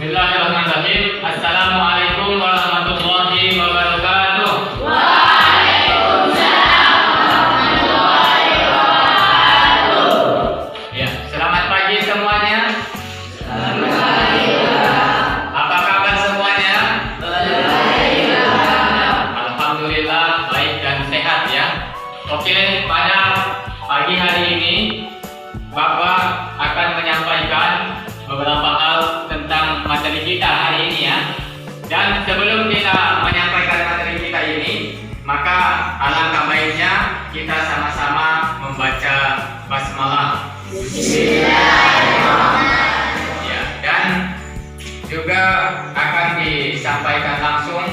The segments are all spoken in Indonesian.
Bismillahirrahmanirrahim. Assalamualaikum warahmatullahi wabarakatuh. Ya, selamat pagi semuanya. Selamat pagi. Apa kabar semuanya? Baik. Alhamdulillah baik dan sehat ya. Oke, pada pagi hari ini Bapak akan menyampaikan beberapa hal tentang materi kita hari ini ya. Dan sebelum kita menyampaikan materi kita ini, maka alangkah baiknya kita sama-sama membaca basmalah. Ya, dan juga akan disampaikan langsung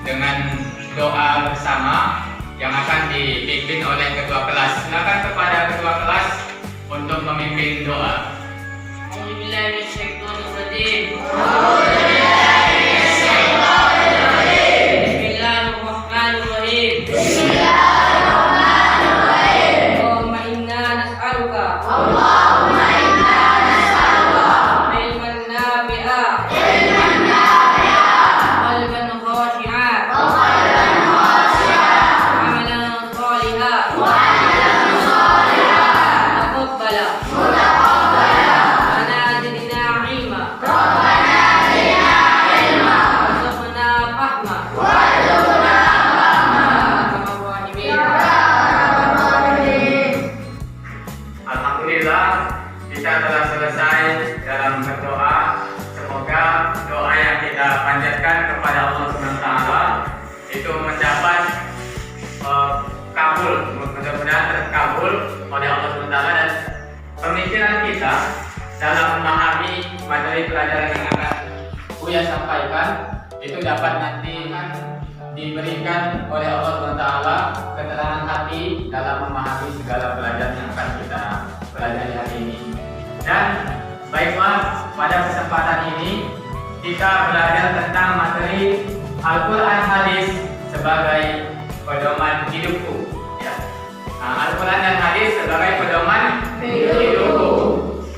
dengan doa bersama yang akan dipimpin oleh ketua kelas. Silakan kepada ketua kelas untuk memimpin doa. Kita telah selesai dalam berdoa. Semoga doa yang kita panjatkan kepada Allah SWT itu mendapat kabul, mudah-mudahan terkabul oleh Allah SWT, dan pemikiran kita dalam memahami materi pelajaran yang akan Buya sampaikan itu dapat nanti diberikan oleh Allah SWT keterangan hati dalam memahami segala pelajaran yang akan kita pelajari hari ini. Dan baiklah, pada kesempatan ini kita belajar tentang materi Al-Quran Hadis sebagai pedoman hidupku ya. Al-Quran dan Hadis sebagai pedoman hidupku.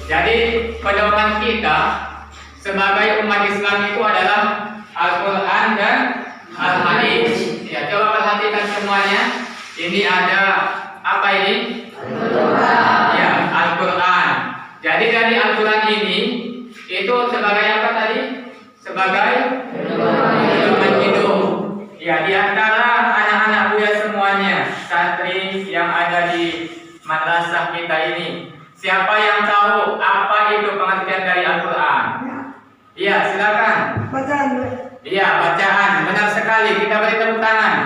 Jadi pedoman kita sebagai umat Islam itu adalah Al-Quran dan Al-Hadis ya. Coba perhatikan semuanya. Ini ada apa ini? Al-Quran. Ya, Al-Quran. Jadi dari Al-Quran ini itu sebagai apa tadi? Sebagai pedoman hidup. Ya, di antara anak-anak Buya semuanya, santri yang ada di madrasah kita ini, siapa yang tahu apa itu pengertian dari Al-Quran? Iya, silakan. Bacaan. Iya, bacaan. Benar sekali. Kita beri tepuk tangan.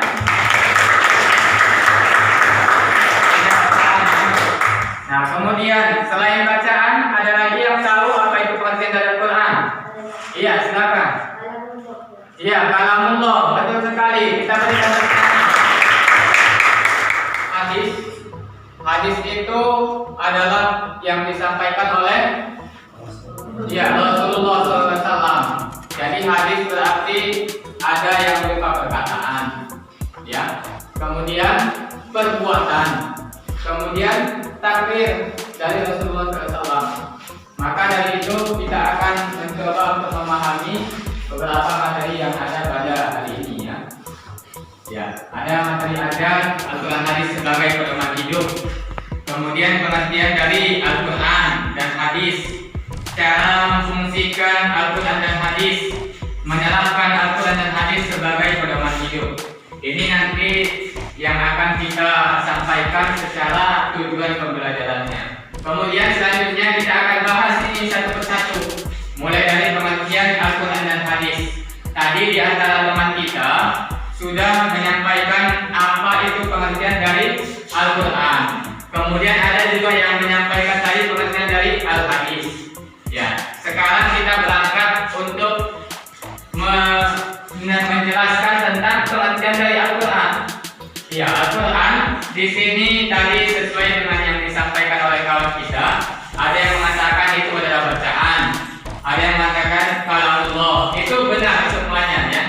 Nah, kemudian selain bacaan, ada lagi yang tahu apa itu pengertian dari Al-Quran? Iya, silakan. Iya, kalamullah, betul sekali. Kita berikan hadis. Hadis itu adalah yang disampaikan oleh Rasulullah SAW. Jadi hadis berarti ada yang berupa perkataan, ya. Kemudian perbuatan. Kemudian takbir dari Rasulullah SAW. Maka dari itu kita akan mencoba untuk memahami beberapa materi yang ada pada hari ini ya. Ya, ada materi ajar Al-Quran Hadis sebagai pedoman hidup. Kemudian pengertian dari Al-Quran dan Hadis, cara memfungsikan Al-Quran dan Hadis, menerapkan Al-Quran dan Hadis sebagai pedoman hidup. Ini nanti yang akan kita sampaikan secara tujuan pembelajarannya. Kemudian selanjutnya kita akan bahas ini satu persatu, mulai dari pengertian Al-Quran dan Hadis. Tadi di antara teman kita sudah menyampaikan apa itu pengertian dari Al-Quran. Kemudian ada juga yang menyampaikan tadi pengertian dari Al-Hadis. Ya, sekarang kita berangkat untuk menjelaskan tentang pengertian dari Al-Quran. Ya, Al-Quran di sini tadi sesuai dengan yang disampaikan oleh kawan kita. Ada yang mengatakan itu adalah bacaan, ada yang mengatakan kalamullah. Itu benar semuanya ya.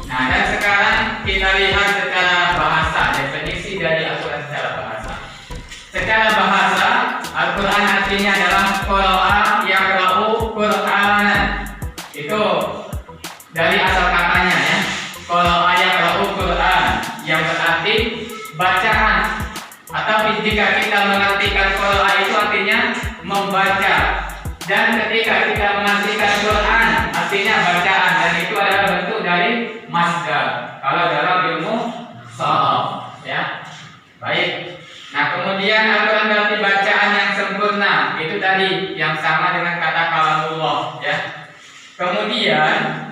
Nah, dan sekarang kita lihat secara bahasa, definisi dari Al-Quran secara bahasa. Secara bahasa, Al-Quran artinya adalah qara'a yaqra'u Qur'anan. Itu dari asal katanya ya. Kalau ayat Al-Quran yang berarti bacaan, atau jika kita mengartikan qira'a itu artinya membaca, dan ketika kita mengartikan Quran artinya bacaan, dan itu adalah bentuk dari masdar kalau dalam ilmu sharaf ya. Baik. Nah, kemudian Al-Quran berarti bacaan yang sempurna, itu tadi yang sama dengan kata kalamullah ya. Kemudian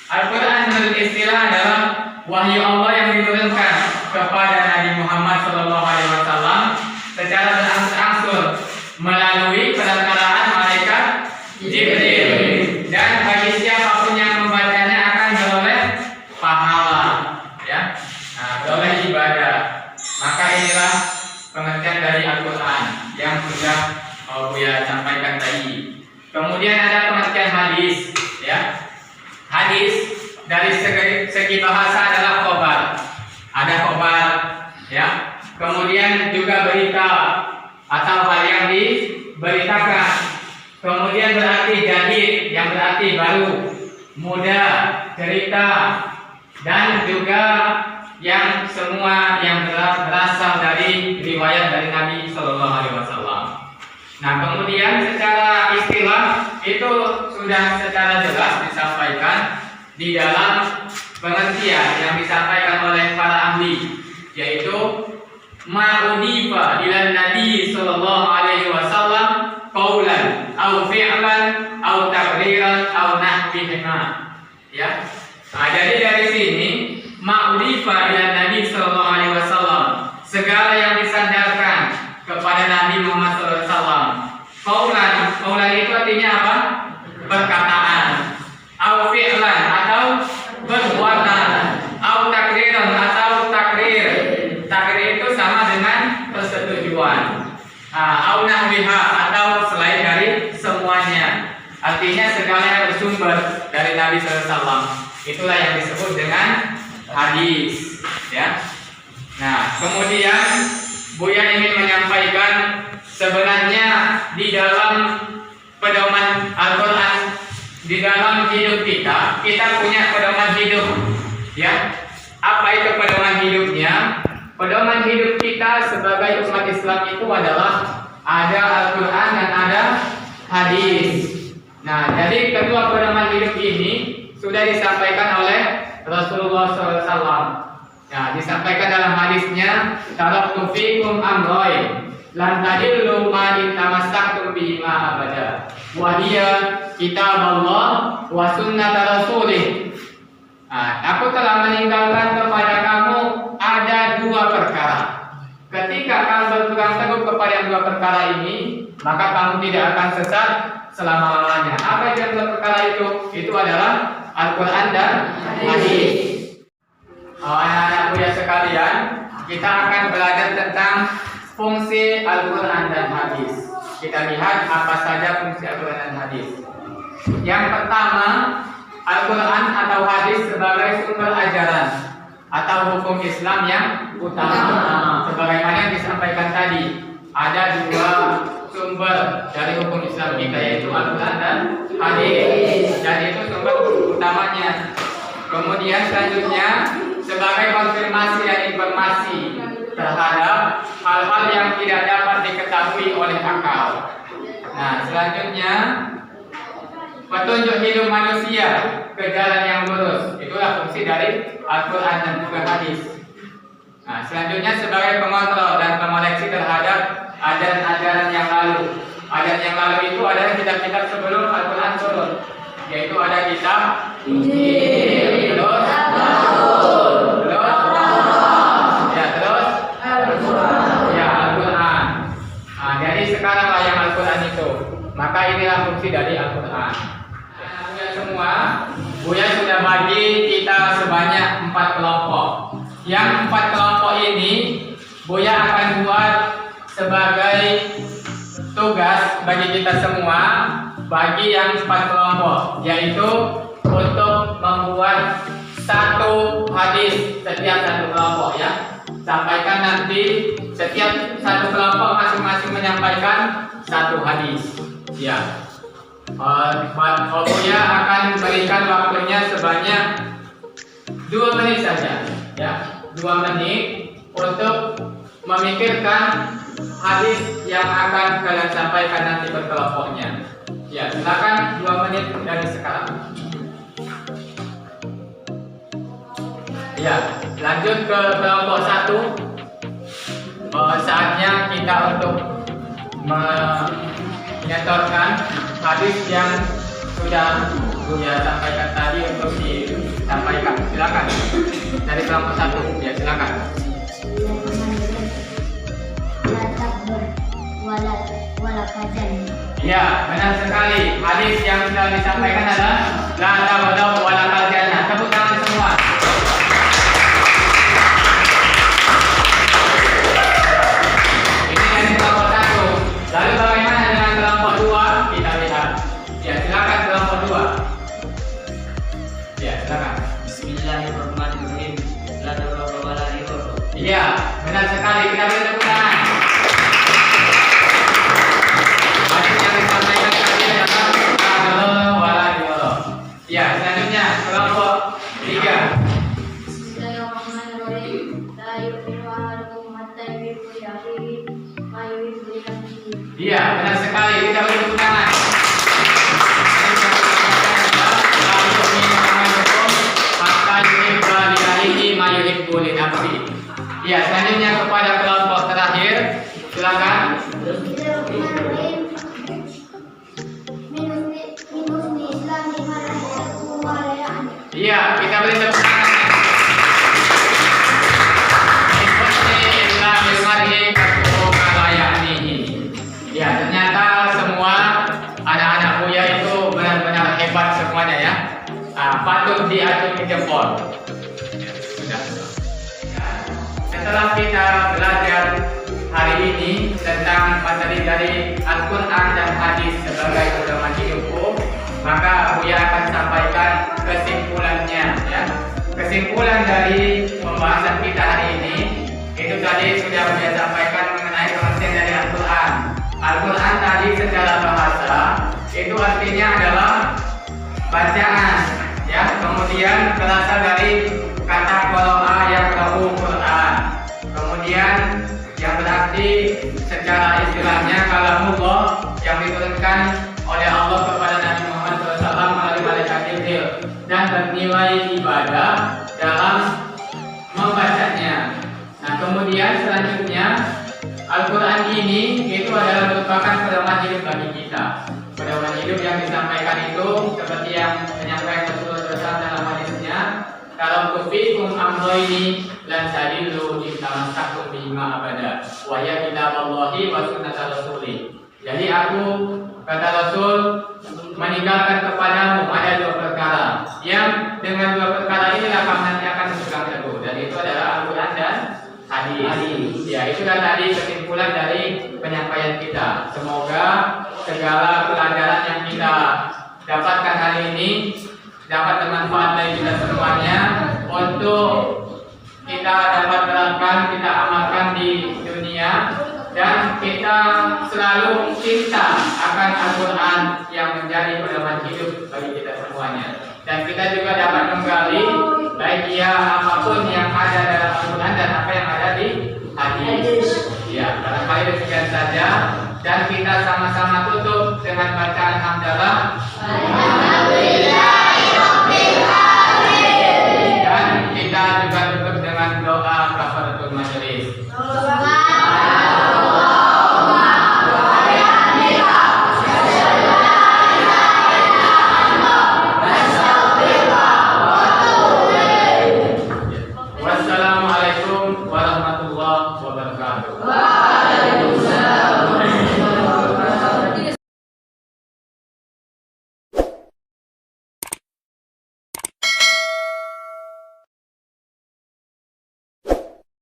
Al-Quran menurut istilah adalah wahyu Allah yang diturunkan kepada Nabi Muhammad SAW secara berangsur-angsur melalui perantaraan malaikat Jibril, dan bagi siapapun yang membacanya akan beroleh pahala ya, beroleh ibadah. Maka inilah pengertian dari Al-Quran yang sudah Buya sampaikan tadi. Kemudian ada pengertian hadis ya. Hadis dari segi bahasa adalah khobar, ada khobar ya. Kemudian juga berita atau hal yang diberitakan. Kemudian berarti jadid yang berarti baru, muda, cerita, dan juga yang semua yang berasal dari riwayat dari Nabi Shallallahu Alaihi Wasallam. Nah, kemudian secara istilah itu sudah secara jelas disampaikan di dalam pengertian yang disampaikan oleh para ahli, yaitu ma'udifa ila Nabi Sallallahu Alaihi Wasallam qaulan au fi'lan au taqriran au nahwihima ya. Nah, jadi dari sini ma'udifa ila Nabi Sallallahu Alaihi Wasallam, segala yang disandarkan kepada Nabi Muhammad SAW. Qaulan itu artinya apa? Perkataan. Au fi'lan atau perbuatan. Au takriran atau takrir. Takrir itu sama dengan persetujuan. Au nahwiha atau selain dari semuanya. Artinya segala yang bersumber dari Nabi SAW. Itulah yang disebut dengan hadis ya. Nah, kemudian Buya ingin menyampaikan sebenarnya di dalam pedoman Al-Quran, di dalam hidup kita punya pedoman hidup ya. Apa itu pedoman hidupnya? Pedoman hidup kita sebagai umat Islam itu adalah ada Al-Quran dan ada hadis. Nah, jadi kedua pedoman hidup ini sudah disampaikan oleh Rasulullah SAW. Ya, disampaikan dalam hadisnya, taraktu fikum amroin lan tadillu ma in tamassaktum bihi ma abada wa hiya kitab Allah wa sunnat rasulih. Aku telah meninggalkan kepada kamu ada dua perkara. Ketika kamu berpegang teguh kepada dua perkara ini, maka kamu tidak akan sesat selama-lamanya. Apa yang dua perkara itu? Itu adalah Al-Quran dan hadis. Anak-anak Buya sekalian, kita akan belajar tentang fungsi Al-Quran dan hadis. Kita lihat apa saja fungsi Al-Quran dan hadis. Yang pertama, Al-Quran atau hadis sebagai sumber ajaran atau hukum Islam yang utama. Sebagaimana yang disampaikan tadi, ada dua sumber dari hukum Islam kita, yaitu Al-Quran dan hadis. Dan itu sumber utamanya. Kemudian selanjutnya sebagai konfirmasi dan informasi terhadap hal-hal yang tidak dapat diketahui oleh akal. Nah, selanjutnya petunjuk hidup manusia ke jalan yang lurus. Itulah fungsi dari Al-Quran dan juga hadis. Nah, selanjutnya sebagai pengontrol dan pengoreksi terhadap ajaran-ajaran yang lalu. Ajaran yang lalu itu adalah kitab-kitab sebelum Al-Quran turun, yaitu ada kitab Injil, terus Al-Quran. Nah, jadi sekaranglah yang Al-Quran itu. Maka inilah fungsi dari Al-Quran. Ya, semua, Buya sudah bagi kita sebanyak 4 kelompok. Yang 4 kelompok ini Buya akan buat sebagai tugas bagi kita semua, bagi yang 4 kelompok, yaitu untuk membuat satu hadis setiap satu kelompok ya. Sampaikan nanti setiap satu kelompok masing-masing menyampaikan satu hadis ya. Pak Buya akan berikan waktunya sebanyak 2 menit saja, ya, 2 menit untuk memikirkan hadis yang akan kalian sampaikan nanti berkelompoknya. Ya, silakan 2 menit dari sekarang. Ya, lanjut ke kelompok 1. Saatnya kita untuk menyetorkan hadis yang sudah Buya sampaikan tadi untuk disampaikan. Silakan dari kelompok 1. Ya, silakan. Ya, benar sekali. Hadis yang sudah disampaikan adalah la tabadaw wala kaljannah. Tepuk tangan semua. Ini dari kelompok 1. Lalu bagaimana dengan kelompok 2? Kita lihat. Ya, silakan kelompok 2. Ya, silakan. Bismillahirrahmanirrahim. La tabadaw wala kaljannah. Iya, benar sekali. Kita beri tepuk tangan. Ya, selanjutnya kelompok 3. Iya, benar sekali. Kita beri tepuk tangan. Iya, selanjutnya kepada kelompok terakhir. Silakan. Iya, kita beri tepuk tangan. Ya, ternyata semua anak-anak Buya itu benar-benar hebat semuanya, ya. Patut diacungi jempol. Sudah. Setelah kita belajar hari ini tentang materi dari Al-Quran dan hadis sebagai pedoman hidupku, maka Buya akan sampaikan kesimpulannya, ya. Kesimpulan dari pembahasan kita hari ini itu tadi sudah Buya sampaikan mengenai pengertian dari Al-Quran. Al-Quran tadi secara bahasa itu artinya adalah bacaan, ya. Kemudian berasal dari kata qara'a yang tahu Quran. Kemudian yang berarti secara istilahnya kalamullah yang diturunkan oleh Allah kepada Nabi Muhammad SAW melalui malaikat Jibril dan bernilai ibadah dalam membacanya. Nah, kemudian selanjutnya Al-Quran ini itu adalah merupakan pedoman hidup bagi kita. Pedoman hidup yang disampaikan itu seperti yang menyampaikan Rasulullah SAW dalam hadisnya, kalau kufikum amroini lan tadillu in tamassaktum bihima abada wa ya kitaballahi wa sunnata rasuli. Jadi aku, kata Rasul, meninggalkan kepadamu ada 2 perkara yang dengan 2 perkara inilah kamu nanti akan berpegang teguh, dan itu adalah Al-Quran dan hadis. Ya, itulah tadi kesimpulan dari penyampaian kita. Semoga segala pelajaran yang kita dapatkan hari ini dapat bermanfaat bagi kita semuanya untuk kita dapat terapkan, kita amalkan di dunia, dan kita selalu cinta akan Al-Quran yang menjadi pedoman hidup bagi kita semuanya. Dan kita juga dapat menggali baik apapun yang ada dalam Al-Quran dan apa yang ada di hadis. Ya, barangkali demikian saja, dan kita sama-sama tutup